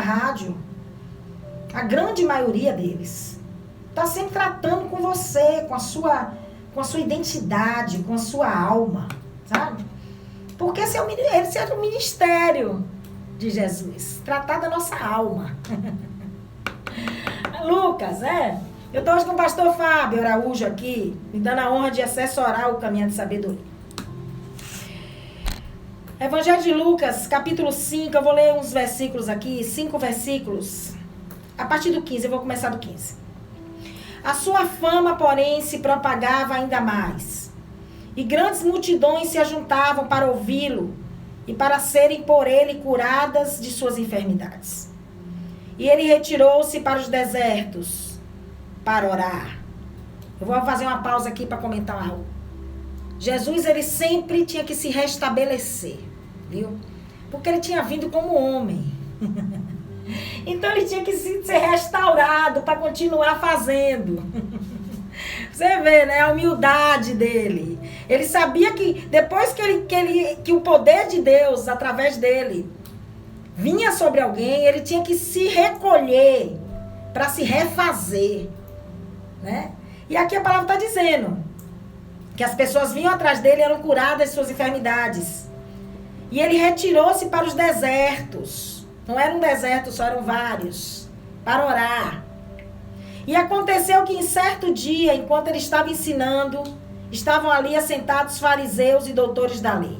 rádio. A grande maioria deles está sempre tratando com você, com a sua identidade, com a sua alma, sabe? Porque esse é o ministério de Jesus, tratar da nossa alma. Lucas, eu estou hoje com o pastor Fábio Araújo aqui, me dando a honra de assessorar o caminho de sabedoria. Evangelho de Lucas, capítulo 5, eu vou ler uns versículos aqui, 5 versículos. A partir do 15, eu vou começar do 15. A sua fama, porém, se propagava ainda mais. E grandes multidões se ajuntavam para ouvi-lo e para serem por ele curadas de suas enfermidades. E ele retirou-se para os desertos para orar. Eu vou fazer uma pausa aqui para comentar algo. Jesus, ele sempre tinha que se restabelecer, viu? Porque ele tinha vindo como homem. Então ele tinha que ser restaurado para continuar fazendo. Você vê, né? A humildade dele. Ele sabia que depois que o poder de Deus, através dele, vinha sobre alguém, ele tinha que se recolher para se refazer, né? E aqui a palavra está dizendo que as pessoas vinham atrás dele e eram curadas de suas enfermidades. E ele retirou-se para os desertos. Não era um deserto, só eram vários. Para orar. E aconteceu que em certo dia, enquanto ele estava ensinando, estavam ali assentados fariseus e doutores da lei,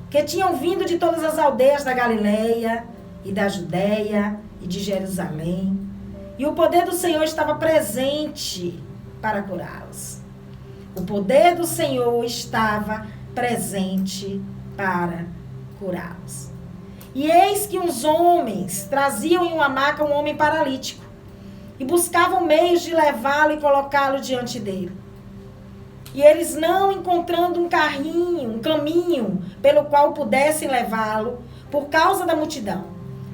que tinham vindo de todas as aldeias da Galileia e da Judéia e de Jerusalém. E o poder do Senhor estava presente para curá-los. O poder do Senhor estava presente para curá-los. E eis que uns homens traziam em uma maca um homem paralítico e buscavam meios de levá-lo e colocá-lo diante dele. E eles, não encontrando um caminho pelo qual pudessem levá-lo, por causa da multidão,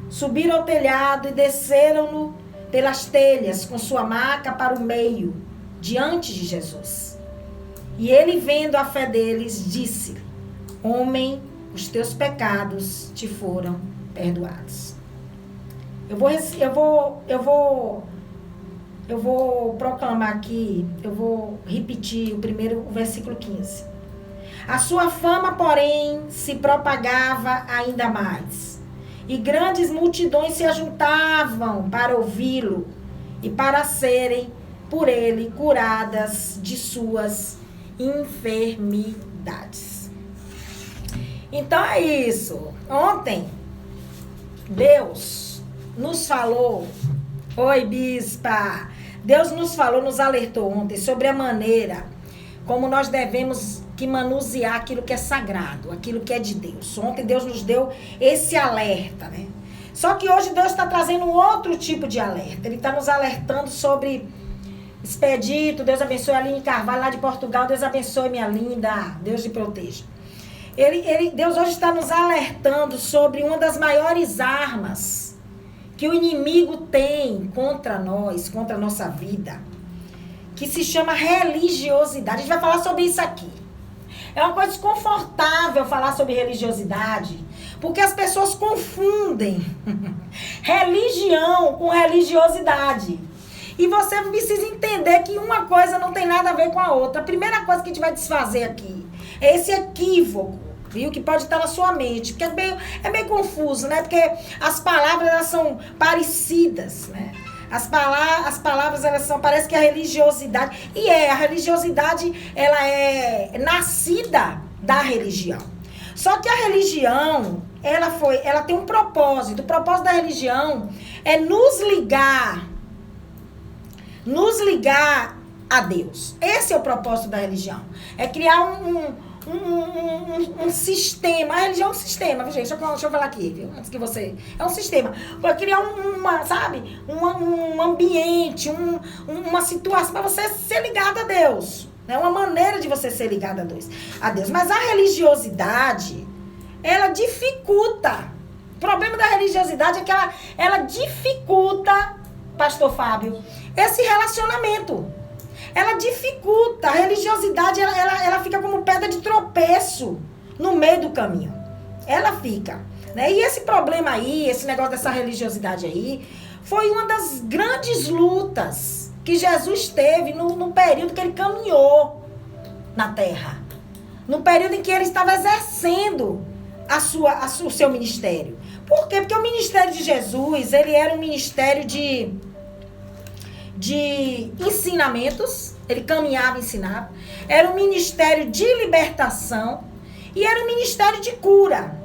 subiram ao telhado e desceram-no pelas telhas com sua maca para o meio, diante de Jesus. E ele, vendo a fé deles, disse: homem, os teus pecados te foram perdoados. Eu vou proclamar aqui, eu vou repetir o versículo 15. A sua fama, porém, se propagava ainda mais. E grandes multidões se ajuntavam para ouvi-lo e para serem por ele curadas de suas enfermidades. Então é isso. Ontem, Deus nos falou. Oi, bispa. Deus nos falou, nos alertou ontem sobre a maneira como nós devemos que manusear aquilo que é sagrado, aquilo que é de Deus. Ontem Deus nos deu esse alerta, né? Só que hoje Deus está trazendo um outro tipo de alerta. Ele está nos alertando sobre Expedito. Deus abençoe a Aline Carvalho lá de Portugal. Deus abençoe minha linda. Deus te proteja. Deus hoje está nos alertando sobre uma das maiores armas que o inimigo tem contra nós, contra a nossa vida, que se chama religiosidade. A gente vai falar sobre isso aqui. É uma coisa desconfortável falar sobre religiosidade, porque as pessoas confundem religião com religiosidade. E você precisa entender que uma coisa não tem nada a ver com a outra. A primeira coisa que a gente vai desfazer aqui é esse equívoco, viu? Que pode estar na sua mente, porque é meio confuso, né? Porque as palavras, elas são parecidas, né? As palavras, elas são, parece que a religiosidade, a religiosidade, ela é nascida da religião. Só que a religião, ela tem um propósito. O propósito da religião é nos ligar a Deus. Esse é o propósito da religião. É criar um sistema. A religião é um sistema, gente. Deixa eu falar aqui, viu? Antes que você... É um sistema. Para criar um ambiente, uma situação para você ser ligado a Deus. É uma maneira de você ser ligado a Deus. Mas a religiosidade, ela dificulta. O problema da religiosidade é que ela dificulta, pastor Fábio, esse relacionamento. Ela dificulta. A religiosidade, ela fica como pedra de tropeço no meio do caminho. Ela fica. Né? E esse problema aí, esse negócio dessa religiosidade aí, foi uma das grandes lutas que Jesus teve no período que ele caminhou na terra. No período em que ele estava exercendo o seu ministério. Por quê? Porque o ministério de Jesus, ele era um ministério de ensinamentos, ele caminhava e ensinava. Era um ministério de libertação e era um ministério de cura.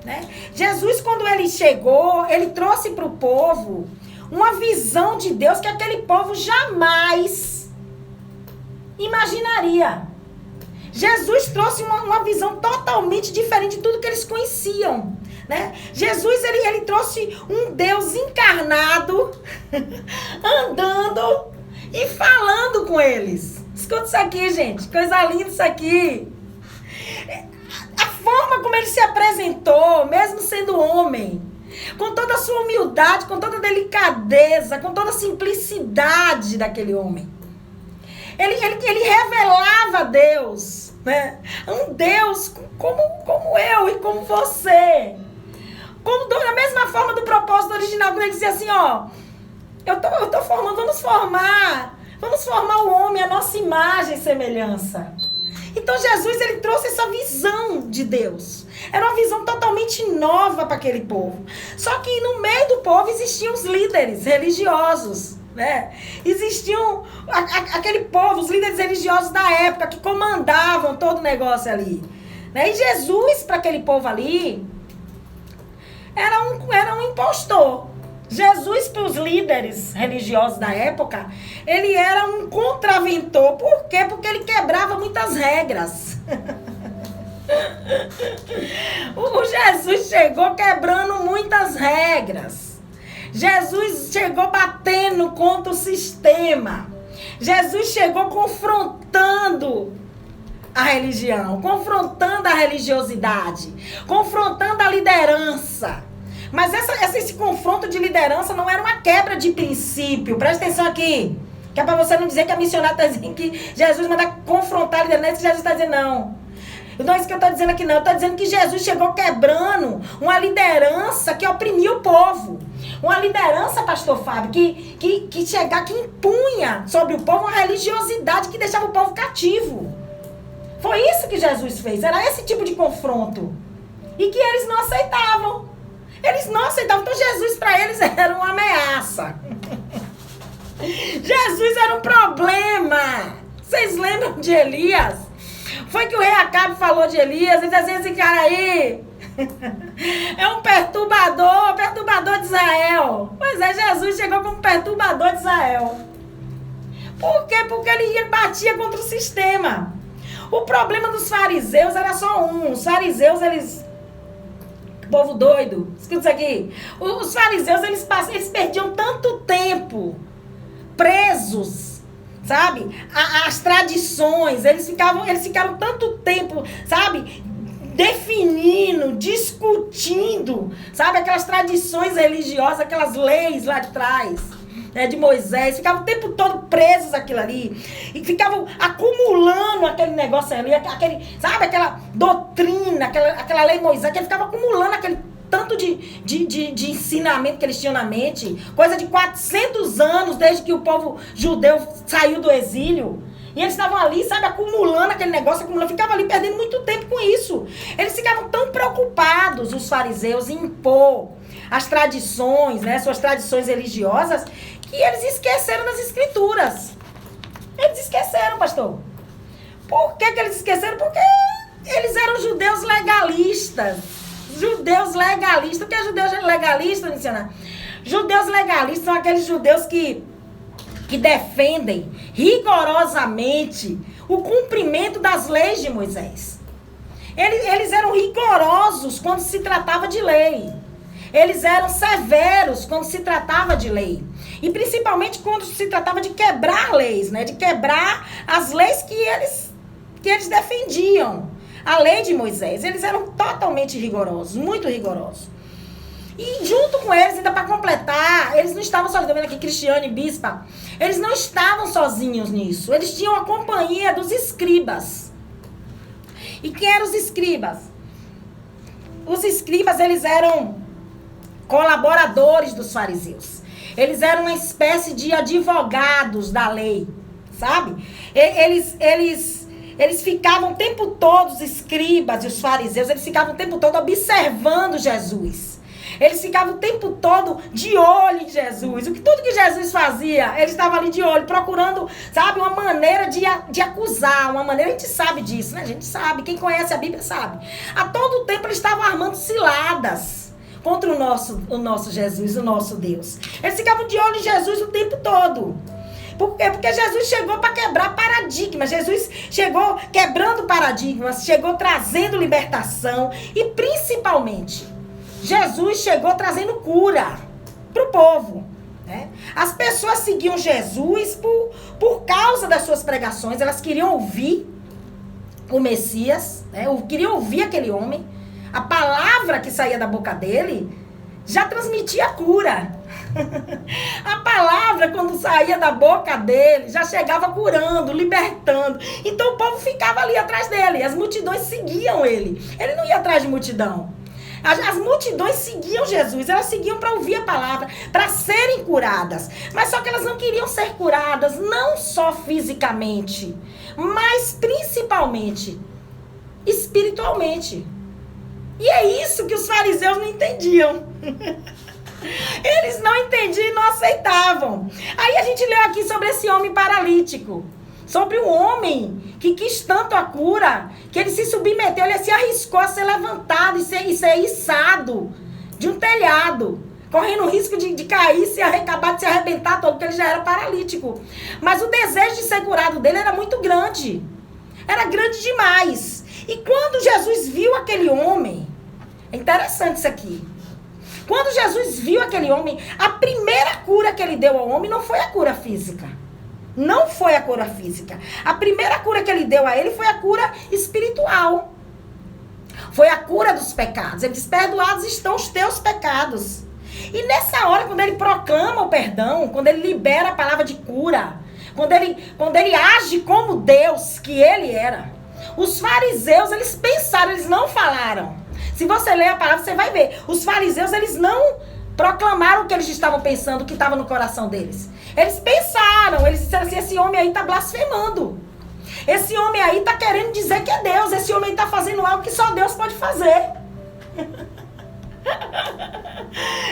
Né? Jesus, quando ele chegou, ele trouxe para o povo uma visão de Deus que aquele povo jamais imaginaria. Jesus trouxe uma visão totalmente diferente de tudo que eles conheciam. Né? Jesus, ele trouxe um Deus encarnado, andando e falando com eles. Escuta isso aqui, gente. Coisa linda isso aqui. A forma como ele se apresentou, mesmo sendo homem, com toda a sua humildade, com toda a delicadeza, com toda a simplicidade daquele homem. Ele revelava Deus, né? Um Deus como eu e como você. Da mesma forma do propósito original, quando ele dizia assim, ó, eu tô formando, vamos formar o homem, a nossa imagem e semelhança. Então Jesus, ele trouxe essa visão de Deus. Era uma visão totalmente nova para aquele povo. Só que no meio do povo existiam os líderes religiosos, né? Existiam aquele povo, os líderes religiosos da época que comandavam todo o negócio ali. Né? E Jesus, para aquele povo ali, era um impostor. Jesus, para os líderes religiosos da época, ele era um contraventor. Por quê? Porque ele quebrava muitas regras. O Jesus chegou quebrando muitas regras. Jesus chegou batendo contra o sistema. Jesus chegou confrontando a religião, confrontando a religiosidade, confrontando a liderança. Mas esse confronto de liderança não era uma quebra de princípio. Presta atenção aqui. Que é para você não dizer que a missionária está dizendo que Jesus manda confrontar a liderança. Jesus está dizendo não. Não é isso que eu estou dizendo aqui não. Eu estou dizendo que Jesus chegou quebrando uma liderança que oprimia o povo. Uma liderança, pastor Fábio, que impunha sobre o povo uma religiosidade que deixava o povo cativo. Foi isso que Jesus fez. Era esse tipo de confronto. E que eles não aceitavam. Eles não aceitavam. Então Jesus para eles era uma ameaça. Jesus era um problema. Vocês lembram de Elias? Foi que o rei Acabe falou de Elias. Ele disse assim, esse cara aí é um perturbador de Israel. Pois é, Jesus chegou como perturbador de Israel. Por quê? Porque ele batia contra o sistema. O problema dos fariseus era só um. Os fariseus, eles... Povo doido, escuta isso aqui. Os fariseus, eles perdiam tanto tempo presos, sabe? As tradições, eles ficaram tanto tempo, sabe? Definindo, discutindo, sabe? Aquelas tradições religiosas, aquelas leis lá de trás, né, de Moisés. Ficavam o tempo todo presos àquilo ali. E ficavam acumulando aquele negócio ali, sabe? Aquela doutrina, aquela lei de Moisés, que ele ficava acumulando aquele tanto de ensinamento que eles tinham na mente. Coisa de 400 anos, desde que o povo judeu saiu do exílio. E eles estavam ali, sabe, acumulando aquele negócio, ficavam ali perdendo muito tempo com isso. Eles ficavam tão preocupados, os fariseus, em impor as tradições, né, suas tradições religiosas, que eles esqueceram das escrituras. Eles esqueceram, pastor. Por que eles esqueceram? Porque eles eram judeus legalistas. Judeus legalistas. O que é judeus legalistas, missionário? Judeus legalistas são aqueles judeus que defendem rigorosamente o cumprimento das leis de Moisés. Eles eram rigorosos quando se tratava de lei. Eles eram severos quando se tratava de lei. E principalmente quando se tratava de quebrar leis, né? De quebrar as leis que eles defendiam. A lei de Moisés. Eles eram totalmente rigorosos, muito rigorosos. E junto com eles, ainda para completar, eles não estavam sozinhos. Tá vendo aqui, Cristiane, Bispa? Eles não estavam sozinhos nisso. Eles tinham a companhia dos escribas. E quem eram os escribas? os escribas, eles eram colaboradores dos fariseus. Eles eram uma espécie de advogados da lei, sabe? Eles ficavam o tempo todo, os escribas e os fariseus, eles ficavam o tempo todo observando Jesus. Eles ficavam o tempo todo de olho em Jesus. Tudo que Jesus fazia, eles estavam ali de olho, procurando, sabe, uma maneira de acusar, uma maneira, a gente sabe disso, né? A gente sabe, quem conhece a Bíblia sabe. A todo tempo eles estavam armando ciladas contra o nosso Jesus, o nosso Deus. Eles ficavam de olho em Jesus o tempo todo. Por quê? Porque Jesus chegou para quebrar paradigmas. Jesus chegou quebrando paradigmas, chegou trazendo libertação e, principalmente, Jesus chegou trazendo cura para o povo. Né? As pessoas seguiam Jesus por causa das suas pregações. Elas queriam ouvir o Messias, né? Queriam ouvir aquele homem. A palavra que saía da boca dele já transmitia cura. A palavra, quando saía da boca dele, já chegava curando, libertando. Então o povo ficava ali atrás dele. As multidões seguiam ele. Ele não ia atrás de multidão. As multidões seguiam Jesus. Elas seguiam para ouvir a palavra, para serem curadas. Mas só que elas não queriam ser curadas, não só fisicamente, mas principalmente espiritualmente. E é isso que os fariseus não entendiam. Eles não entendiam e não aceitavam. Aí a gente leu aqui sobre esse homem paralítico. Sobre um homem que quis tanto a cura, que ele se submeteu, ele se arriscou a ser levantado e ser içado de um telhado, correndo o risco de cair, acabar de se arrebentar todo, porque ele já era paralítico. Mas o desejo de ser curado dele era muito grande. Era grande demais. E quando Jesus viu aquele homem, é interessante isso aqui. Quando Jesus viu aquele homem, a primeira cura que ele deu ao homem não foi a cura física. Não foi a cura física. A primeira cura que ele deu a ele foi a cura espiritual. Foi a cura dos pecados. Ele diz, perdoados estão os teus pecados. E nessa hora, quando ele proclama o perdão, quando ele libera a palavra de cura, quando ele age como Deus que ele era, os fariseus, eles pensaram, eles não falaram. Se você ler a palavra, você vai ver. Os fariseus, eles não proclamaram o que eles estavam pensando, o que estava no coração deles. Eles pensaram, eles disseram assim, esse homem aí está blasfemando. Esse homem aí está querendo dizer que é Deus. Esse homem está fazendo algo que só Deus pode fazer.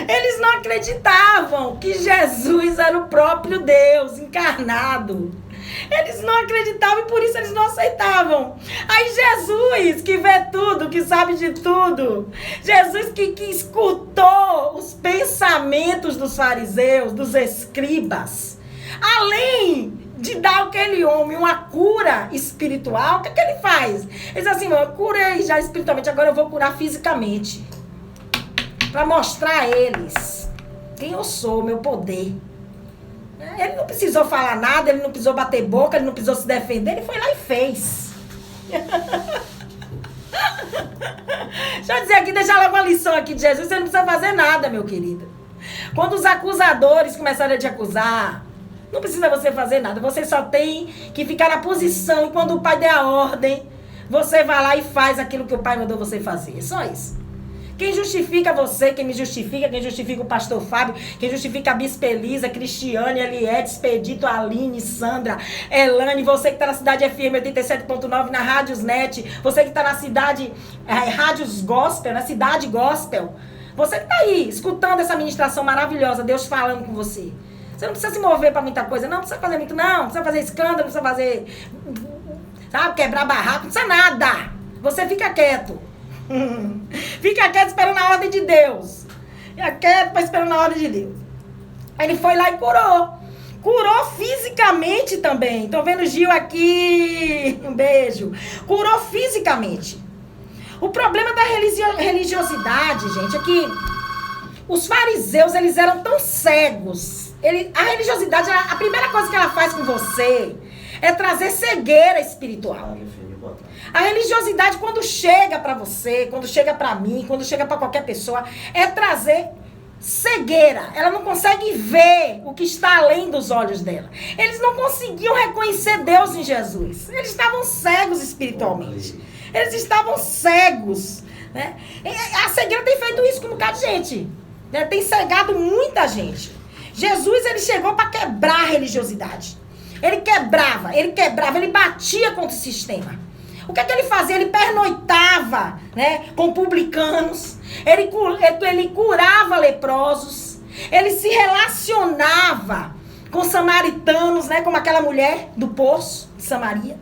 Eles não acreditavam que Jesus era o próprio Deus encarnado. Eles não acreditavam e por isso eles não aceitavam. Aí Jesus, que vê tudo, que sabe de tudo, Jesus que escutou os pensamentos dos fariseus, dos escribas, além de dar àquele homem uma cura espiritual, o que ele faz? Ele diz assim, eu curei já espiritualmente, agora eu vou curar fisicamente. Para mostrar a eles quem eu sou, meu poder. Ele não precisou falar nada, ele não precisou bater boca, ele não precisou se defender, ele foi lá e fez. Deixa eu dizer aqui, deixar logo uma lição aqui de Jesus, você não precisa fazer nada, meu querido. Quando os acusadores começarem a te acusar, não precisa você fazer nada, você só tem que ficar na posição e quando o Pai der a ordem, você vai lá e faz aquilo que o Pai mandou você fazer, é só isso. Quem justifica você, quem me justifica, quem justifica o pastor Fábio, quem justifica a Bispa Elisa, Cristiane, Eliette, Expedito, Aline, Sandra, Elane, você que está na Cidade FM 87.9, na Rádios Net, você que está na cidade, Rádios Gospel, na Cidade Gospel, você que está aí, escutando essa ministração maravilhosa, Deus falando com você. Você não precisa se mover para muita coisa, não precisa fazer muito, não precisa fazer escândalo, não precisa fazer, sabe, quebrar barraco, não precisa nada. Você fica quieto. Fica quieto esperando a ordem de Deus. Fica quieto esperando a ordem de Deus. Ele foi lá e curou. Curou fisicamente também. Tô vendo Gil aqui. Um beijo. Curou fisicamente. O problema da religiosidade, gente, é que os fariseus, eles eram tão cegos. A religiosidade, a primeira coisa que ela faz com você é trazer cegueira espiritual. A religiosidade, quando chega para você, quando chega para mim, quando chega para qualquer pessoa, é trazer cegueira. Ela não consegue ver o que está além dos olhos dela. Eles não conseguiam reconhecer Deus em Jesus. Eles estavam cegos espiritualmente. Eles estavam cegos. Né? A cegueira tem feito isso com um bocado de gente. Né? Tem cegado muita gente. Jesus, ele chegou para quebrar a religiosidade. Ele quebrava, ele batia contra o sistema. O que é que ele fazia? Ele pernoitava, né, com publicanos, ele curava leprosos, ele se relacionava com samaritanos, né, como aquela mulher do poço de Samaria.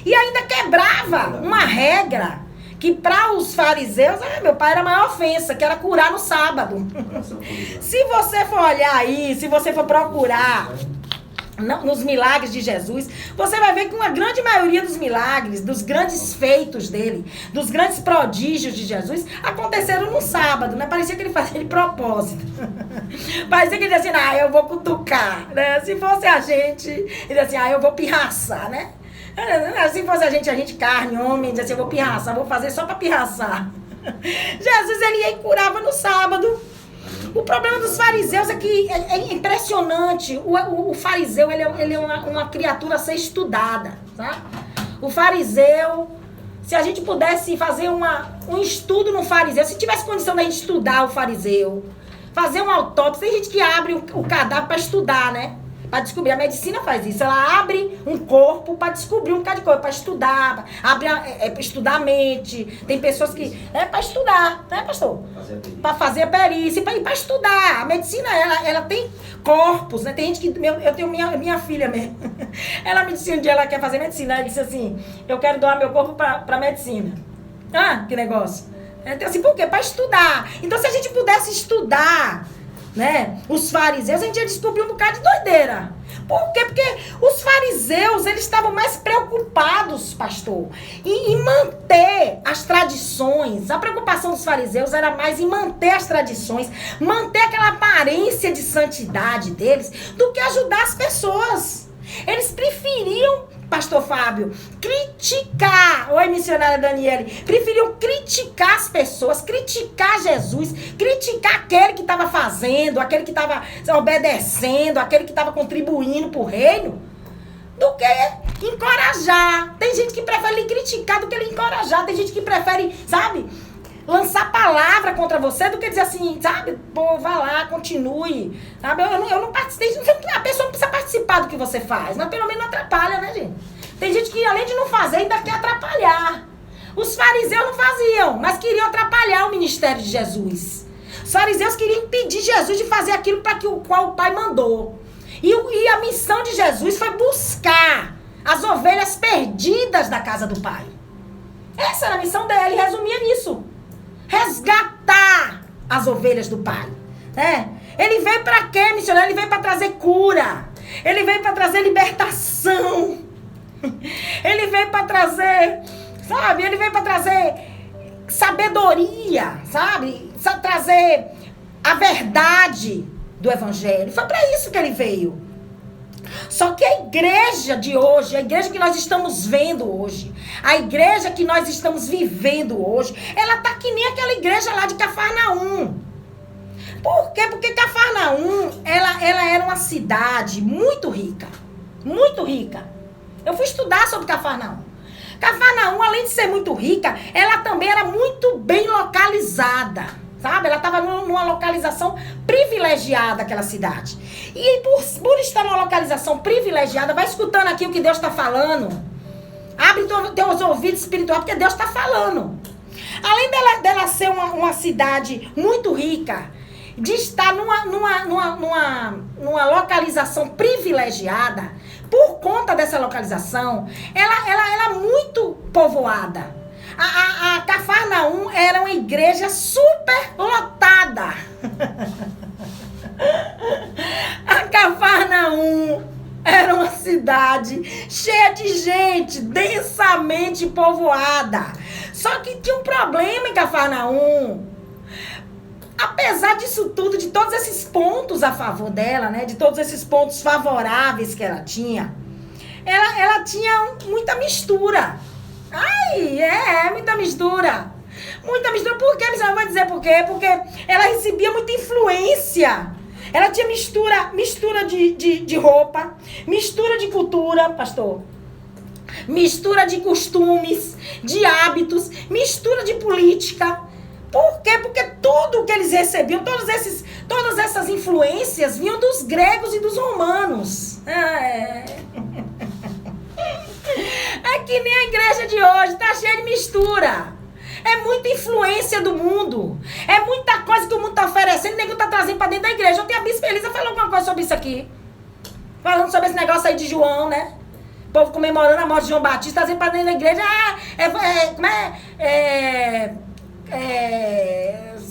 E ainda quebrava uma regra que para os fariseus, meu pai, era a maior ofensa, que era curar no sábado. Se você for olhar aí, se você for procurar nos milagres de Jesus, você vai ver que uma grande maioria dos milagres, dos grandes feitos dele, dos grandes prodígios de Jesus, aconteceram no sábado, né? Parecia que ele fazia de propósito. Parecia que ele dizia assim, eu vou cutucar, né? Se fosse a gente, ele dizia assim, eu vou pirraçar, né? Se fosse a gente carne, homem, dizia assim, eu vou pirraçar, vou fazer só para pirraçar. Jesus, ele ia e curava no sábado. O problema dos fariseus é que é impressionante. O fariseu, ele é uma criatura a ser estudada, tá? O fariseu, se a gente pudesse fazer um estudo no fariseu, se tivesse condição da gente estudar o fariseu, fazer uma autópsia, tem gente que abre o cadáver para estudar, né? Para descobrir. A medicina faz isso. Ela abre um corpo para descobrir um bocado de coisa, para estudar, para estudar a mente. Tem pessoas que... É para estudar, né, pastor? Para fazer a perícia, para estudar. A medicina, ela tem corpos, né? Tem gente que... Eu tenho minha filha mesmo. Ela me disse um dia, ela quer fazer medicina. Ela disse assim, eu quero doar meu corpo para medicina. Ah, que negócio. Então, assim, por quê? Para estudar. Então, se a gente pudesse estudar, né, os fariseus, a gente ia descobrir um bocado de doideira. Por quê? Porque os fariseus, eles estavam mais preocupados, pastor, em manter as tradições. A preocupação dos fariseus era mais em manter as tradições, manter aquela aparência de santidade deles, do que ajudar as pessoas. Eles preferiam, pastor Fábio, criticar, oi missionária Daniele, preferiam criticar as pessoas, criticar Jesus, criticar aquele que estava fazendo, aquele que estava obedecendo, aquele que estava contribuindo para o reino, do que encorajar. Tem gente que prefere lhe criticar do que lhe encorajar, tem gente que prefere, sabe, lançar palavra contra você do que dizer assim, sabe, pô, vá lá, continue, sabe, eu não participei, a pessoa não precisa participar do que você faz, mas pelo menos não atrapalha, né, gente? Tem gente que além de não fazer, ainda quer atrapalhar. Os fariseus não faziam, mas queriam atrapalhar o ministério de Jesus. Os fariseus queriam impedir Jesus de fazer aquilo para o qual o Pai mandou. E a missão de Jesus foi buscar as ovelhas perdidas da casa do Pai. Essa era a missão dele, resumia nisso. Resgatar as ovelhas do Pai, né? Ele veio para quê, missionário? Ele veio para trazer cura. Ele veio para trazer libertação. Ele veio para trazer, sabe? Ele veio para trazer sabedoria, sabe? Trazer a verdade do evangelho. Foi para isso que ele veio. Só que a igreja de hoje, a igreja que nós estamos vendo hoje, a igreja que nós estamos vivendo hoje, ela tá que nem aquela igreja lá de Cafarnaum. Por quê? Porque Cafarnaum, ela era uma cidade muito rica. Muito rica. Eu fui estudar sobre Cafarnaum. Cafarnaum, além de ser muito rica, ela também era muito bem localizada. Sabe? Ela estava numa localização privilegiada, aquela cidade. E por estar numa localização privilegiada, vai escutando aqui o que Deus está falando. Abre teus ouvidos espirituais, porque Deus está falando. Além dela ser uma cidade muito rica, de estar numa localização privilegiada, por conta dessa localização, ela é muito povoada. A Cafarnaum era uma igreja super lotada. A Cafarnaum era uma cidade cheia de gente, densamente povoada. Só que tinha um problema em Cafarnaum. Apesar disso tudo, de todos esses pontos a favor dela, né, de todos esses pontos favoráveis que ela tinha tinha muita mistura. Muita mistura. Muita mistura. Por quê? Você vai dizer por quê? Porque ela recebia muita influência. Ela tinha mistura de roupa, mistura de cultura, pastor. Mistura de costumes, de hábitos, mistura de política. Por quê? Porque tudo que eles recebiam, todas essas influências vinham dos gregos e dos romanos. É que nem a igreja de hoje, tá cheia de mistura. É muita influência do mundo. É muita coisa que o mundo tá oferecendo e ninguém tá trazendo pra dentro da igreja. Ontem a Bispa Elisa falou alguma coisa sobre isso aqui. Falando sobre esse negócio aí de João, né? O povo comemorando a morte de João Batista, trazendo pra dentro da igreja.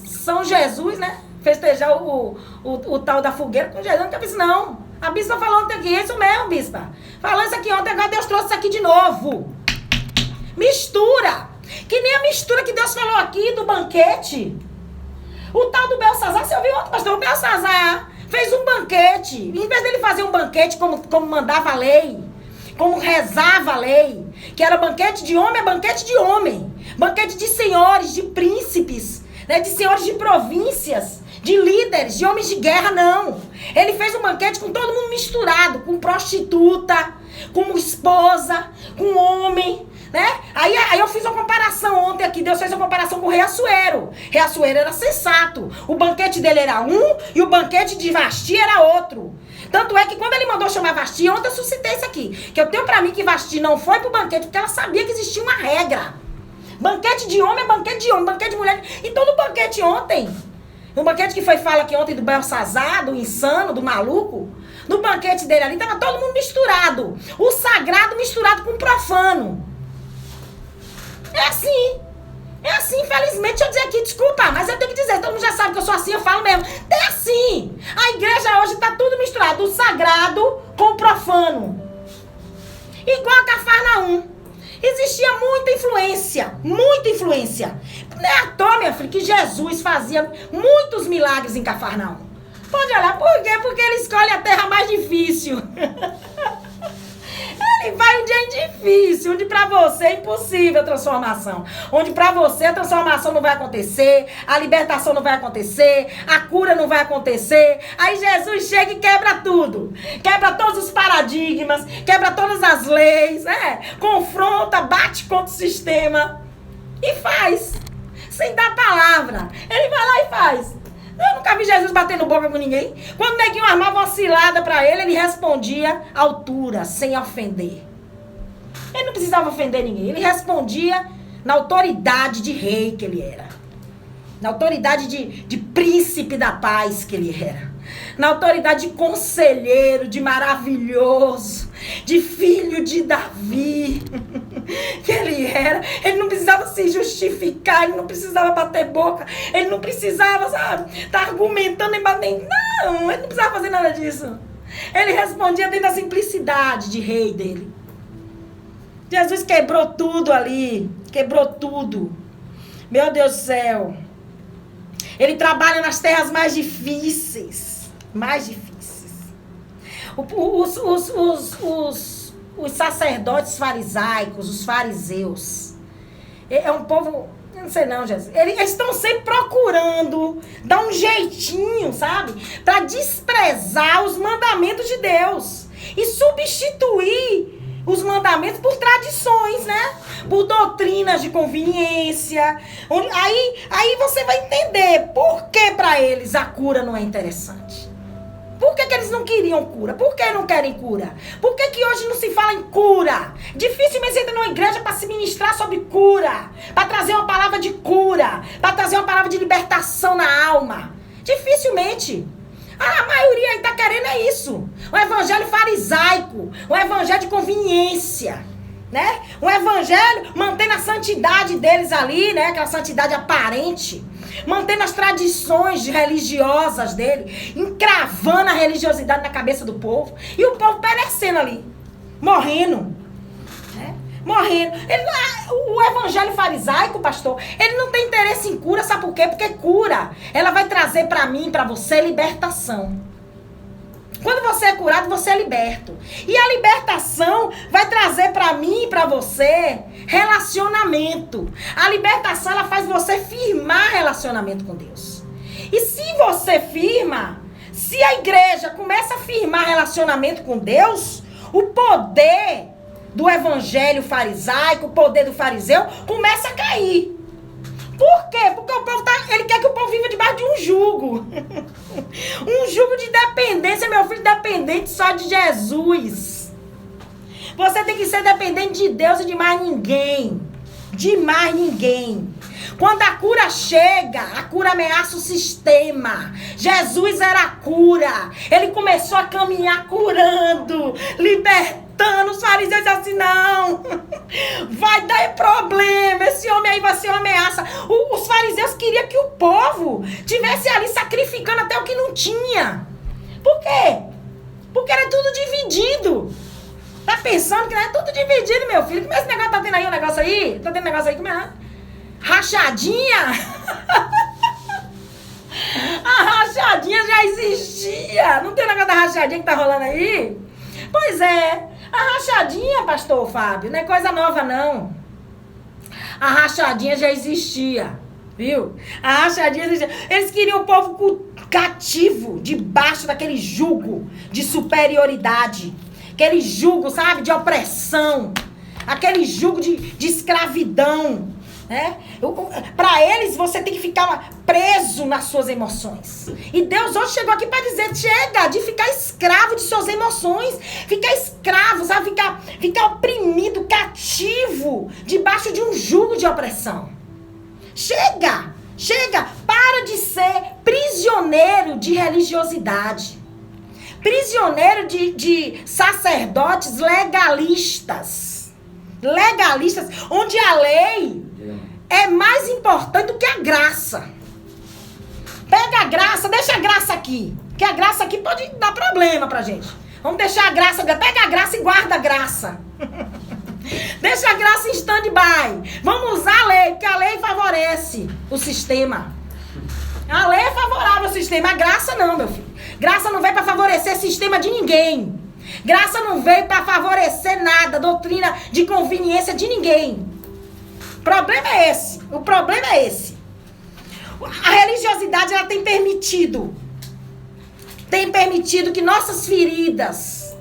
São Jesus, né? Festejar o tal da fogueira com Jesus. Não tem isso, não. A Bispa falou ontem aqui, é isso mesmo, Bispa. Falou isso aqui ontem, agora Deus trouxe isso aqui de novo. Mistura. Que nem a mistura que Deus falou aqui do banquete. O tal do Belsazar, você ouviu ontem, pastor? O Belsazar fez um banquete. Em vez dele fazer um banquete como mandava a lei, como rezava a lei, que era banquete de homem, é banquete de homem. Banquete de senhores, de príncipes, né, de senhores de províncias, de líderes, de homens de guerra, não. Ele fez um banquete com todo mundo misturado, com prostituta, com esposa, com homem, né? Aí eu fiz uma comparação ontem aqui, Deus fez uma comparação com o rei Assuero. Rei Assuero era sensato. O banquete dele era um e o banquete de Vasti era outro. Tanto é que quando ele mandou chamar Vasti, ontem eu suscitei isso aqui, que eu tenho pra mim que Vasti não foi pro banquete porque ela sabia que existia uma regra. Banquete de homem é banquete de homem, banquete de mulher. Então no banquete ontem, no banquete que foi fala aqui ontem do Belsazar, do insano, do maluco, no banquete dele ali tava todo mundo misturado. O sagrado misturado com o profano. É assim, infelizmente, deixa eu dizer aqui, desculpa, mas eu tenho que dizer, todo mundo já sabe que eu sou assim, eu falo mesmo. É assim, a igreja hoje tá tudo misturado, o sagrado com o profano. Igual a Cafarnaum. Existia muita influência. Não é à toa, minha filha, que Jesus fazia muitos milagres em Cafarnaum. Pode olhar, por quê? Porque ele escolhe a terra mais difícil. Ele vai um dia difícil, onde pra você é impossível a transformação. Onde pra você a transformação não vai acontecer, a libertação não vai acontecer, a cura não vai acontecer. Aí Jesus chega e quebra tudo. Quebra todos os paradigmas, quebra todas as leis, confronta, bate contra o sistema e faz. Sem dar palavra. Ele vai lá e faz. Eu nunca vi Jesus batendo boca com ninguém. Quando o neguinho armava uma cilada pra ele, ele respondia à altura, sem ofender. Ele não precisava ofender ninguém. Ele respondia na autoridade de rei que ele era. Na autoridade de príncipe da paz que ele era. Na autoridade de conselheiro, de maravilhoso, de filho de Davi, que ele era. Ele não precisava se justificar, ele não precisava bater boca, ele não precisava, sabe, tá argumentando e batendo. Não, ele não precisava fazer nada disso. Ele respondia dentro da simplicidade de rei dele. Jesus quebrou tudo ali, quebrou tudo. Meu Deus do céu. Ele trabalha nas terras mais difíceis. Os sacerdotes farisaicos, os fariseus, é um povo, eu não sei não, Jesus, eles estão sempre procurando dar um jeitinho, sabe, para desprezar os mandamentos de Deus e substituir os mandamentos por tradições, né? Por doutrinas de conveniência. Aí você vai entender por que para eles a cura não é interessante. Por que eles não queriam cura? Por que não querem cura? Por que hoje não se fala em cura? Dificilmente você entra numa igreja para se ministrar sobre cura, para trazer uma palavra de cura, para trazer uma palavra de libertação na alma. Dificilmente. A maioria aí tá querendo é isso. Um evangelho farisaico, um evangelho de conveniência, né? Um evangelho mantendo a santidade deles ali, né? Aquela santidade aparente. Mantendo as tradições religiosas dele, encravando a religiosidade na cabeça do povo. E o povo perecendo ali, morrendo. Né? Morrendo. O evangelho farisaico, pastor, ele não tem interesse em cura, sabe por quê? Porque cura, ela vai trazer pra mim, pra você, libertação. Quando você é curado, você é liberto. E a libertação vai trazer pra mim e pra você relacionamento. A libertação, ela faz você firmar relacionamento com Deus. E se você firma, se a igreja começa a firmar relacionamento com Deus, o poder do evangelho farisaico, o poder do fariseu, começa a cair. Por quê? Porque o povo ele quer que o povo viva debaixo de um jugo. Um jugo de dependência, meu filho, dependente só de Jesus. Você tem que ser dependente de Deus e de mais ninguém. De mais ninguém. Quando a cura chega, a cura ameaça o sistema. Jesus era a cura. Ele começou a caminhar curando, libertando. Os fariseus assim, não, vai dar problema, esse homem aí vai ser uma ameaça. Os fariseus queriam que o povo tivesse ali sacrificando até o que não tinha. Por quê? Porque era tudo dividido. Tá pensando que era tudo dividido, meu filho? Como é esse negócio tá tendo aí um negócio aí? Tá tendo negócio aí, como é? Rachadinha? A rachadinha já existia. Não tem negócio da rachadinha que tá rolando aí? Pois é. A rachadinha, pastor Fábio, não é coisa nova, não. A rachadinha já existia, viu? A rachadinha já existia. Eles queriam o povo cativo, debaixo daquele jugo de superioridade. Aquele jugo, sabe, de opressão. Aquele jugo de escravidão. Né? Para eles, você tem que ficar preso nas suas emoções. E Deus hoje chegou aqui para dizer: chega de ficar escravo de suas emoções. Ficar escravo, sabe? Ficar oprimido, cativo, debaixo de um jugo de opressão. Chega! Chega! Para de ser prisioneiro de religiosidade. Prisioneiro de sacerdotes legalistas. Legalistas, onde a lei é mais importante do que a graça. Pega a graça, deixa a graça aqui. Porque a graça aqui pode dar problema pra gente. Vamos deixar a graça, pega a graça e guarda a graça. Deixa a graça em stand-by. Vamos usar a lei, porque a lei favorece o sistema. A lei é favorável ao sistema, a graça não, meu filho. Graça não veio pra favorecer sistema de ninguém. Graça não veio pra favorecer nada, doutrina de conveniência de ninguém. O problema é esse. O problema é esse. A religiosidade, ela tem permitido que nossas feridas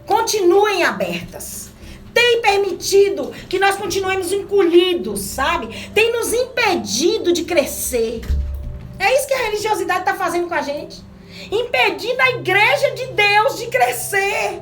continuem abertas. Tem permitido que nós continuemos encolhidos, sabe? Tem nos impedido de crescer. É isso que a religiosidade está fazendo com a gente. Impedindo a igreja de Deus de crescer.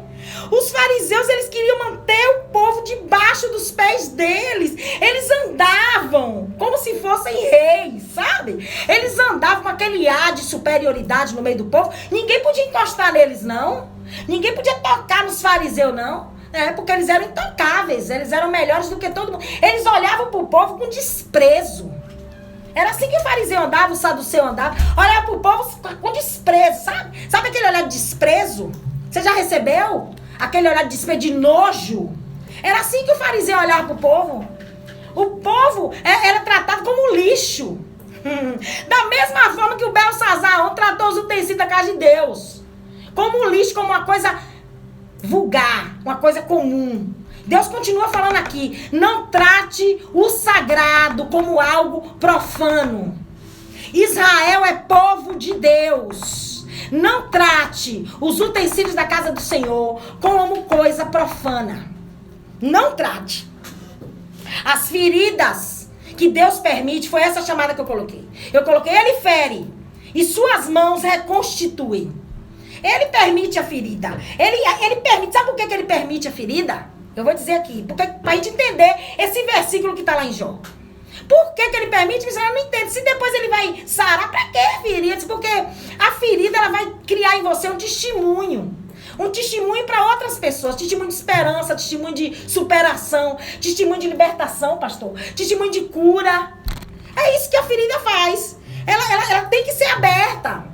Os fariseus, eles queriam manter o povo debaixo dos pés deles. Eles andavam como se fossem reis, sabe? Eles andavam com aquele ar de superioridade no meio do povo. Ninguém podia encostar neles, não. Ninguém podia tocar nos fariseus, não. Porque eles eram intocáveis. Eles eram melhores do que todo mundo. Eles olhavam pro povo com desprezo. Era assim que o fariseu andava, o saduceu andava. Olhava pro povo com desprezo, sabe? Sabe aquele olhar de desprezo? Você já recebeu? Aquele olhar de desprezo, de nojo? Era assim que o fariseu olhava pro povo. O povo era tratado como lixo. Da mesma forma que o Belsazar tratou os utensílios da casa de Deus. Como lixo, como uma coisa vulgar, uma coisa comum. Deus continua falando aqui: não trate o sagrado como algo profano. Israel é povo de Deus. Não trate os utensílios da casa do Senhor como coisa profana. Não trate. As feridas que Deus permite, foi essa chamada que eu coloquei. Eu coloquei: ele fere e suas mãos reconstituem. Ele permite a ferida. Ele permite. Sabe por que ele permite a ferida? Eu vou dizer aqui, porque pra gente entender esse versículo que tá lá em Jó. Por que ele permite? Você não entende. Se depois ele vai sarar, pra que ferida? Porque a ferida, ela vai criar em você um testemunho. Um testemunho para outras pessoas. Testemunho de esperança, testemunho de superação, testemunho de libertação, pastor. Testemunho de cura. É isso que a ferida faz. Ela tem que ser aberta.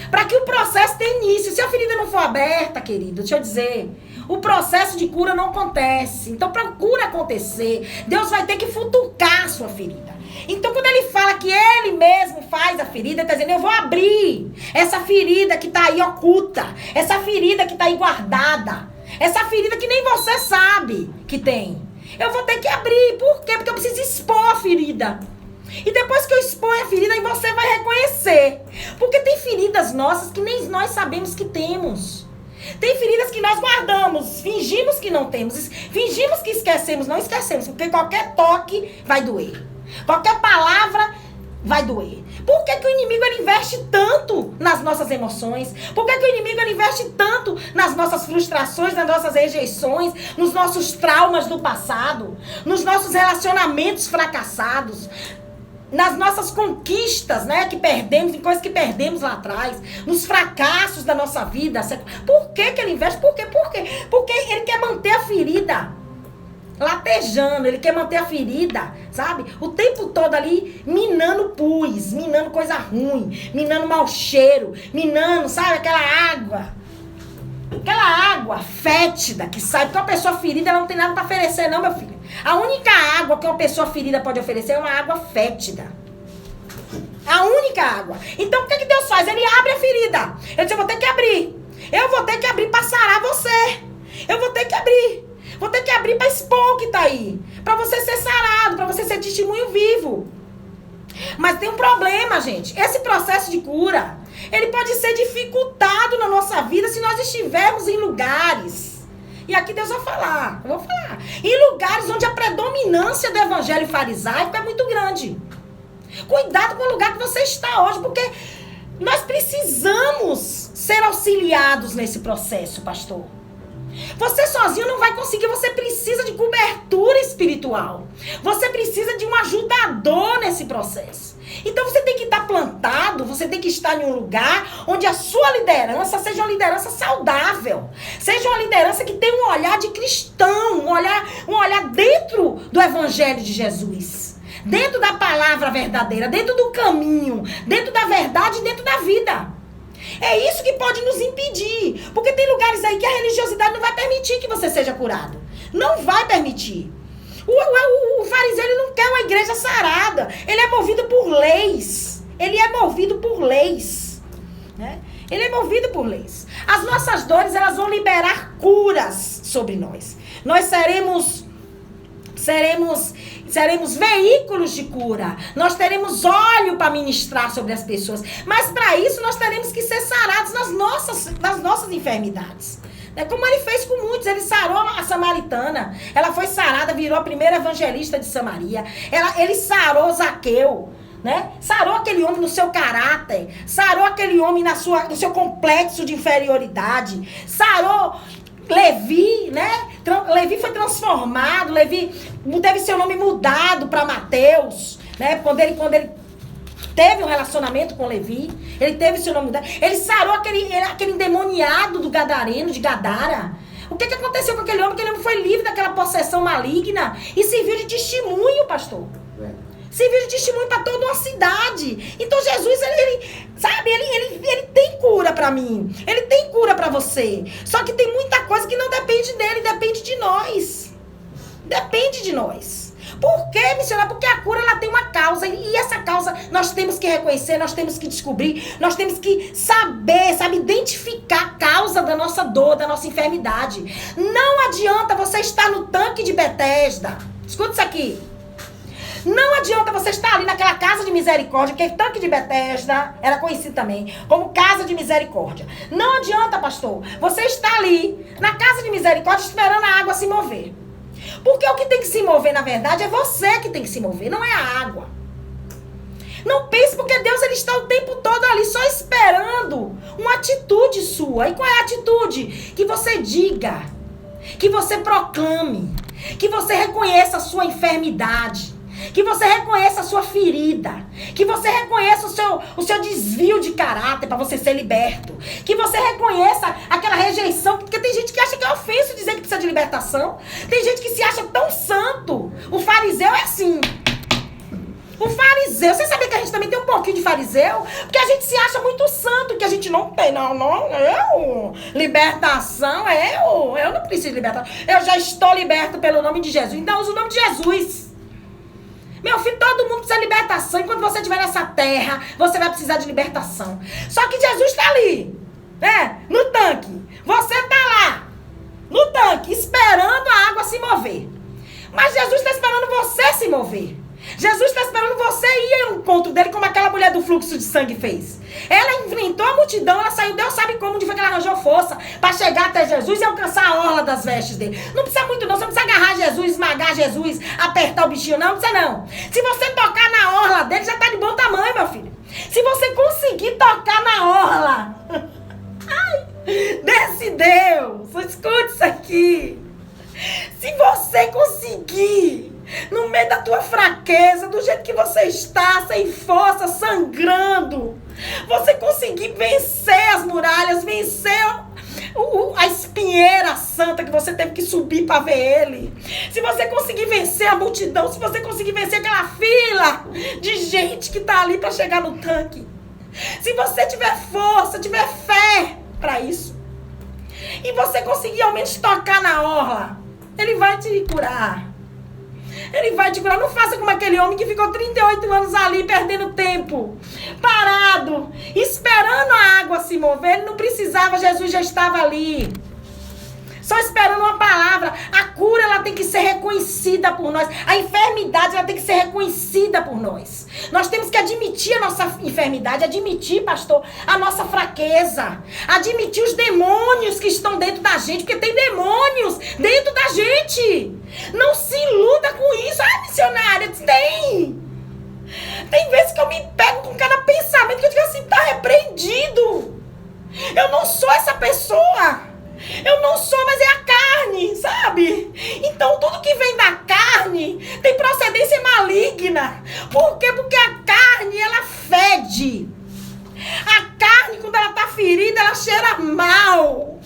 Para que o processo tenha início. Se a ferida não for aberta, querido, deixa eu dizer, o processo de cura não acontece. Então, para a cura acontecer, Deus vai ter que futucar a sua ferida. Então, quando ele fala que ele mesmo faz a ferida, ele está dizendo: eu vou abrir essa ferida que está aí oculta, essa ferida que está aí guardada, essa ferida que nem você sabe que tem. Eu vou ter que abrir. Por quê? Porque eu preciso expor a ferida. E depois que eu exponho a ferida, aí você vai reconhecer. Porque tem feridas nossas que nem nós sabemos que temos. Tem feridas que nós guardamos, fingimos que não temos, fingimos que esquecemos, não esquecemos, porque qualquer toque vai doer. Qualquer palavra vai doer. Por que que o inimigo ele investe tanto nas nossas emoções? Por que que o inimigo ele investe tanto nas nossas frustrações, nas nossas rejeições, nos nossos traumas do passado, nos nossos relacionamentos fracassados, nas nossas conquistas, né, que perdemos, em coisas que perdemos lá atrás, nos fracassos da nossa vida? Por que que ele investe? Por quê? Porque ele quer manter a ferida latejando, ele quer manter a ferida, sabe? O tempo todo ali minando pus, minando coisa ruim, minando mau cheiro, minando, sabe, aquela água fétida que sai, porque uma pessoa ferida ela não tem nada para oferecer não, meu filho. A única água que uma pessoa ferida pode oferecer é uma água fétida. A única água. Então o que que Deus faz? Ele abre a ferida. Ele diz, eu vou ter que abrir. Eu vou ter que abrir para sarar você. Eu vou ter que abrir. Vou ter que abrir para expor o que tá aí. Para você ser sarado, para você ser testemunho vivo. Mas tem um problema, gente. Esse processo de cura, ele pode ser dificultado na nossa vida se nós estivermos em lugares. E aqui Deus vai falar. Eu vou falar. Em lugares onde a predominância do evangelho farisaico é muito grande. Cuidado com o lugar que você está hoje, porque nós precisamos ser auxiliados nesse processo, pastor. Você sozinho não vai conseguir, você precisa de cobertura espiritual. Você precisa de um ajudador nesse processo. Então você tem que estar plantado, você tem que estar em um lugar onde a sua liderança seja uma liderança saudável. Seja uma liderança que tenha um olhar de cristão, um olhar dentro do evangelho de Jesus. Dentro da palavra verdadeira, dentro do caminho, dentro da verdade, dentro da vida. É isso que pode nos impedir. Porque tem lugares aí que a religiosidade não vai permitir que você seja curado. Não vai permitir. O fariseu ele não quer uma igreja sarada. Ele é movido por leis. Ele é movido por leis. Né? Ele é movido por leis. As nossas dores elas vão liberar curas sobre nós. Nós seremos veículos de cura. Nós teremos óleo para ministrar sobre as pessoas. Mas para isso nós teremos que ser sarados nas nossas enfermidades. Como ele fez com muitos. Ele sarou a samaritana. Ela foi sarada, virou a primeira evangelista de Samaria. Ele sarou Zaqueu. Né? Sarou aquele homem no seu caráter. Sarou aquele homem no seu complexo de inferioridade. Sarou Levi, né? Levi foi transformado, Levi teve seu nome mudado para Mateus, né? Quando ele teve um relacionamento com Levi, ele teve seu nome mudado. Ele sarou aquele endemoniado do Gadareno, de Gadara. O que aconteceu com aquele homem? Aquele homem foi livre daquela possessão maligna e serviu de testemunho, pastor. Serviu de testemunho para toda uma cidade. Então Jesus, ele tem cura para mim. Ele tem cura para você. Só que tem muita coisa que não depende dele, depende de nós. Depende de nós. Por quê, missionário? Porque a cura ela tem uma causa. E essa causa nós temos que reconhecer, nós temos que descobrir, nós temos que saber, identificar a causa da nossa dor, da nossa enfermidade. Não adianta você estar no tanque de Betesda. Escuta isso aqui. Não adianta você estar ali naquela casa de misericórdia, que tanque de Betesda era conhecido também como casa de misericórdia. Não adianta, pastor, você está ali na casa de misericórdia esperando a água se mover. Porque o que tem que se mover, na verdade, é você que tem que se mover, não é a água. Não pense porque Deus ele está o tempo todo ali só esperando uma atitude sua. E qual é a atitude? Que você diga, que você proclame, que você reconheça a sua enfermidade. Que você reconheça a sua ferida. Que você reconheça o seu desvio de caráter para você ser liberto. Que você reconheça aquela rejeição. Porque tem gente que acha que é ofensa dizer que precisa de libertação. Tem gente que se acha tão santo. O fariseu é assim. O fariseu, você sabia que a gente também tem um pouquinho de fariseu? Porque a gente se acha muito santo, que a gente não tem, libertação, eu não preciso de libertação. Eu já estou liberto pelo nome de Jesus. Então usa o nome de Jesus. Meu filho, todo mundo precisa de libertação. Enquanto você estiver nessa terra, você vai precisar de libertação. Só que Jesus está ali, né? No tanque. Você está lá, no tanque, esperando a água se mover. Mas Jesus está esperando você se mover. Jesus está esperando você ir ao encontro dele, como aquela mulher do fluxo de sangue fez. Ela enfrentou a multidão, ela saiu, Deus sabe como, onde foi que ela arranjou força para chegar até Jesus e alcançar a orla das vestes dele. Não precisa muito não, você não precisa agarrar Jesus, esmagar Jesus, apertar o bichinho, não precisa não. Se você tocar na orla dele, já está de bom tamanho, meu filho. Se você conseguir tocar na orla, ai, desse Deus, escute isso aqui. Se você conseguir, no meio da tua fraqueza, do jeito que você está, sem força, sangrando, você conseguir vencer as muralhas, vencer a espinheira santa que você teve que subir para ver ele. Se você conseguir vencer a multidão, se você conseguir vencer aquela fila de gente que está ali para chegar no tanque, se você tiver força, tiver fé para isso, e você conseguir ao menos tocar na orla, ele vai te curar. Ele vai te curar. Não faça como aquele homem que ficou 38 anos ali, perdendo tempo, parado, esperando a água se mover. Ele não precisava, Jesus já estava ali, só esperando uma palavra. A cura, ela tem que ser reconhecida por nós. A enfermidade, ela tem que ser reconhecida por nós. Nós temos que admitir a nossa enfermidade, admitir, pastor, a nossa fraqueza, admitir os demônios que estão dentro da gente, porque tem demônios dentro da gente. Não se iluda com isso. Ah, missionária, tem. Tem vezes que eu me pego com cada pensamento que eu digo assim, tá repreendido. Eu não sou essa pessoa. Eu não sou, mas é a carne, sabe? Então tudo que vem da carne tem procedência maligna. Por quê? Porque a carne, ela fede. A carne, quando ela tá ferida, ela cheira mal.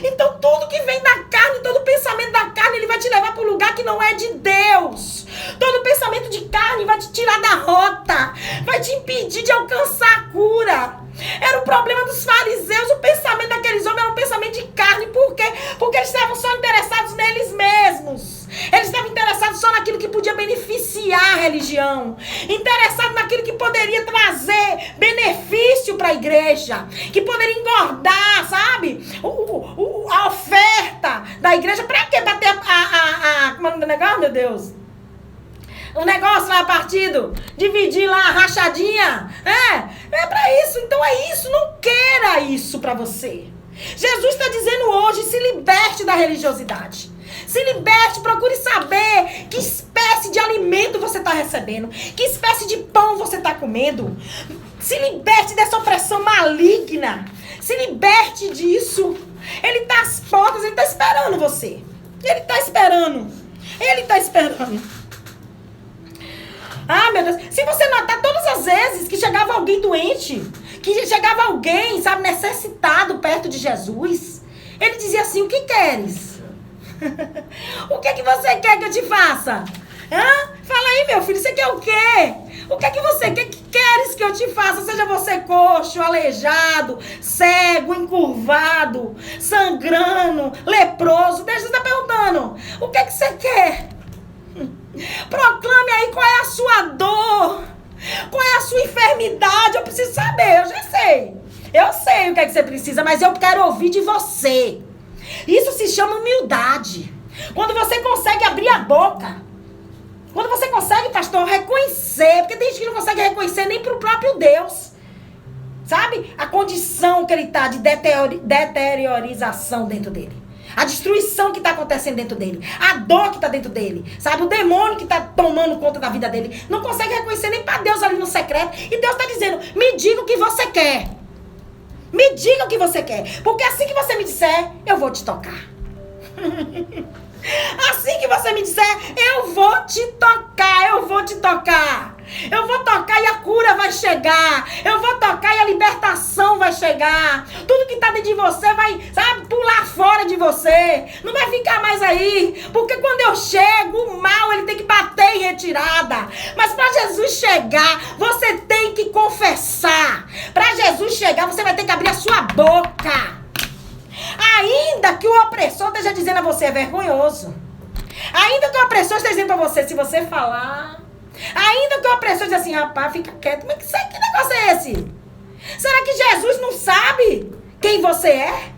Então tudo que vem da carne, todo pensamento da carne, ele vai te levar para um lugar que não é de Deus. Todo pensamento de carne vai te tirar da rota, vai te impedir de alcançar a cura. Era o problema dos fariseus. O pensamento daqueles homens era um pensamento de carne. Por quê? Porque eles estavam só interessados neles mesmos. Eles estavam interessados só naquilo que podia beneficiar a religião, interessados naquilo que poderia trazer benefício para a igreja, que poderia engordar, sabe? A oferta da igreja. Para quê? Bater como é o negócio, meu Deus? O negócio lá, partido, dividir lá a rachadinha, é pra isso. Então é isso, não queira isso pra você. Jesus está dizendo hoje, se liberte da religiosidade, se liberte, procure saber que espécie de alimento você está recebendo, que espécie de pão você está comendo. Se liberte dessa opressão maligna, se liberte disso. Ele está às portas, ele está esperando você, ele está esperando, ele está esperando. Ah, meu Deus, se você notar todas as vezes que chegava alguém doente, que chegava alguém, sabe, necessitado perto de Jesus, ele dizia assim, o que queres? O que é que você quer que eu te faça? Fala aí, meu filho, você quer o quê? O que é que você quer que queres que eu te faça? Seja você coxo, aleijado, cego, encurvado, sangrando, leproso. Deixa eu estar perguntando, o que é que você quer? Proclame aí qual é a sua dor, qual é a sua enfermidade. Eu preciso saber, eu já sei. Eu sei o que é que você precisa, mas eu quero ouvir de você. Isso se chama humildade. Quando você consegue abrir a boca, quando você consegue, pastor, reconhecer, porque tem gente que não consegue reconhecer nem para o próprio Deus, sabe? A condição que ele está de deteriorização dentro dele. A destruição que está acontecendo dentro dele. A dor que está dentro dele. Sabe? O demônio que está tomando conta da vida dele. Não consegue reconhecer nem para Deus ali no secreto. E Deus está dizendo, me diga o que você quer. Me diga o que você quer. Porque assim que você me disser, eu vou te tocar. Assim que você me disser, eu vou te tocar. Eu vou te tocar. Eu vou tocar e a cura vai chegar. Eu vou tocar e a libertação vai chegar. Tudo que está dentro de você vai, sabe, pular fora de você. Não vai ficar mais aí. Porque quando eu chego, o mal, ele tem que bater em retirada. Mas para Jesus chegar, você tem que confessar. Para Jesus chegar, você vai ter que abrir a sua boca. Ainda que o opressor esteja dizendo a você, é vergonhoso. Ainda que o opressor esteja dizendo para você, se você falar... Ainda que o opressor diz assim, rapaz, fica quieto, mas que negócio é esse? Será que Jesus não sabe quem você é?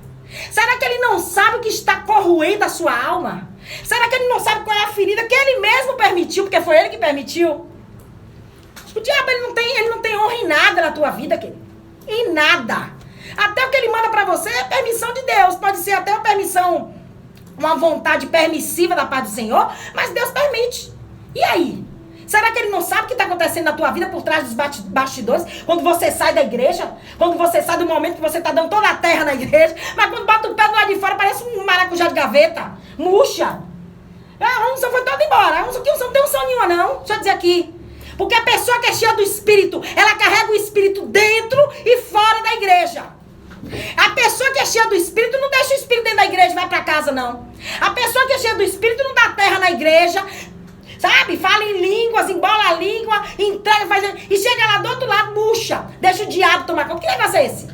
Será que ele não sabe o que está corroendo a sua alma? Será que ele não sabe qual é a ferida que ele mesmo permitiu, porque foi ele que permitiu? O diabo, ele não tem honra em nada na tua vida, querido. Em nada. Até o que ele manda pra você é permissão de Deus. Pode ser até uma permissão, uma vontade permissiva da parte do Senhor, mas Deus permite. E aí? Será que ele não sabe o que está acontecendo na tua vida por trás dos bastidores? Quando você sai da igreja, quando você sai do momento que você está dando toda a terra na igreja, mas quando bota o pé do lado de fora, parece um maracujá de gaveta. Murcha. A unção foi toda embora. A unção não tem unção nenhuma, não. Deixa eu dizer aqui. Porque a pessoa que é cheia do Espírito, ela carrega o Espírito dentro e fora da igreja. A pessoa que é cheia do Espírito não deixa o Espírito dentro da igreja e vai para casa, não. A pessoa que é cheia do Espírito não dá terra na igreja, sabe? Fala em línguas, embola a língua, entrega, e chega lá do outro lado, murcha. Deixa o diabo tomar conta. Que negócio é esse?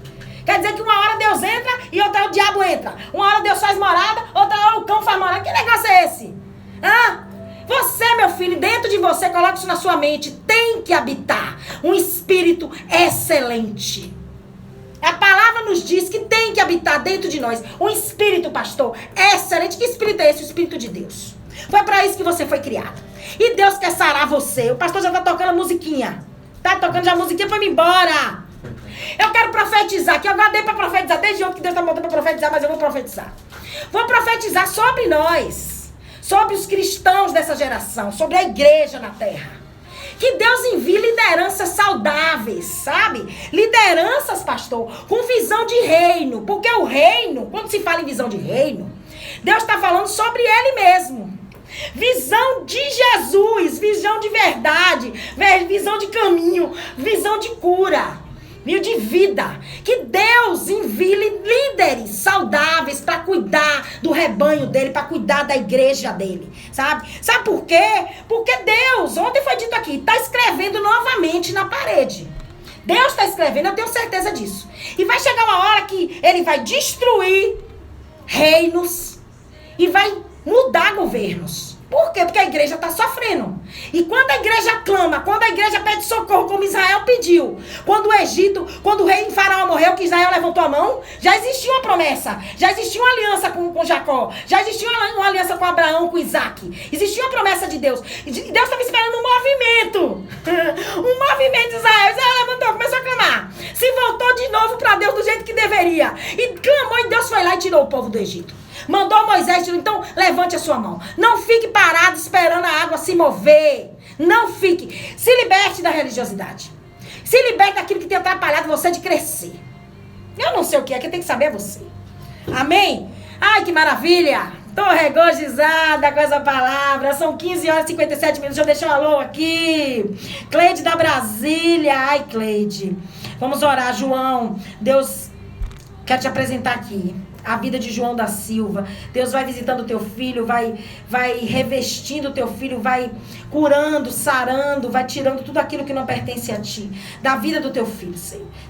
Quer dizer que uma hora Deus entra e outra o diabo entra. Uma hora Deus faz morada, outra hora o cão faz morada. Que negócio é esse? Hã? Você, meu filho, dentro de você, coloque isso na sua mente, tem que habitar um espírito excelente. A palavra nos diz que tem que habitar dentro de nós um espírito, pastor, excelente. Que espírito é esse? O Espírito de Deus. Foi para isso que você foi criado. E Deus quer sarar você. O pastor já tá tocando a musiquinha. Tá tocando já a musiquinha pra ir embora. Eu quero profetizar, que eu guardei pra profetizar desde ontem que Deus tá mandando pra profetizar, mas eu vou profetizar. Vou profetizar sobre nós. Sobre os cristãos dessa geração, sobre a igreja na terra. Que Deus envie lideranças saudáveis, sabe? Lideranças, pastor, com visão de reino. Porque o reino, quando se fala em visão de reino, Deus está falando sobre ele mesmo. Visão de Jesus, visão de verdade, visão de caminho, visão de cura. De vida, que Deus envie líderes saudáveis para cuidar do rebanho dele, para cuidar da igreja dele, sabe? Sabe por quê? Porque Deus, ontem foi dito aqui, está escrevendo novamente na parede. Deus está escrevendo, eu tenho certeza disso. E vai chegar uma hora que ele vai destruir reinos e vai mudar governos. Por quê? Porque a igreja está sofrendo. E quando a igreja clama, quando a igreja pede socorro, como Israel pediu, quando o Egito, quando o rei Faraó morreu, que Israel levantou a mão, já existia uma promessa, já existia uma aliança com Jacó, já existia uma aliança com Abraão, com Isaac. Existia uma promessa de Deus. E Deus estava esperando um movimento. Um movimento de Israel. Israel levantou, começou a clamar. Se voltou de novo para Deus do jeito que deveria. E clamou e Deus foi lá e tirou o povo do Egito. Mandou Moisés, então levante a sua mão. Não fique parado esperando a água se mover. Não fique. Se liberte da religiosidade. Se liberte daquilo que tem atrapalhado você de crescer. Eu não sei o que é, quem tem que saber é você. Amém? Ai, que maravilha. Tô regozijada com essa palavra. São 15 horas e 57 minutos. Deixa eu deixar um alô aqui. Cleide da Brasília. Ai, Cleide. Vamos orar, João. Deus quer te apresentar aqui. A vida de João da Silva. Deus vai visitando o teu filho, vai revestindo o teu filho, vai curando, sarando, vai tirando tudo aquilo que não pertence a ti. Da vida do teu filho,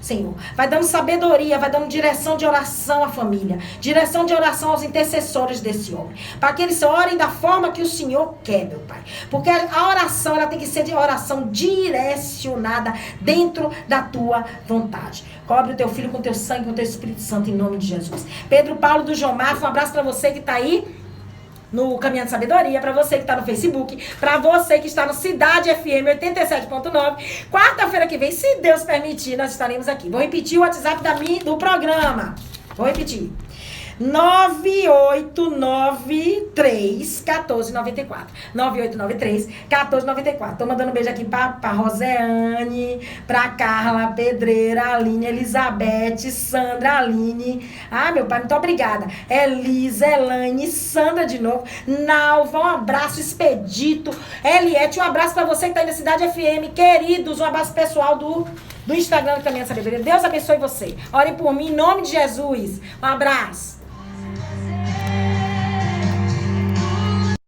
Senhor. Vai dando sabedoria, vai dando direção de oração à família. Direção de oração aos intercessores desse homem. Para que eles orem da forma que o Senhor quer, meu Pai. Porque a oração, ela tem que ser de oração direcionada dentro da tua vontade. Cobre o teu filho com teu sangue, com teu Espírito Santo, em nome de Jesus. Pedro Paulo do João Marcos, um abraço para você que está aí no Caminhando de Sabedoria, para você que está no Facebook, para você que está no Cidade FM 87.9. Quarta-feira que vem, se Deus permitir, nós estaremos aqui. Vou repetir o WhatsApp do programa. Vou repetir. 9893-1494. 9893-1494. Tô mandando um beijo aqui pra Roseane, pra Carla, Pedreira, Aline, Elizabeth, Sandra, Aline. Ah, meu pai, muito obrigada. Elisa, Elaine, Sandra de novo. Nalva, um abraço expedito. Eliette, um abraço pra você que tá aí na Cidade FM. Queridos, um abraço pessoal do Instagram do Caminhando de Sabedoria. Deus abençoe você. Orem por mim, em nome de Jesus. Um abraço.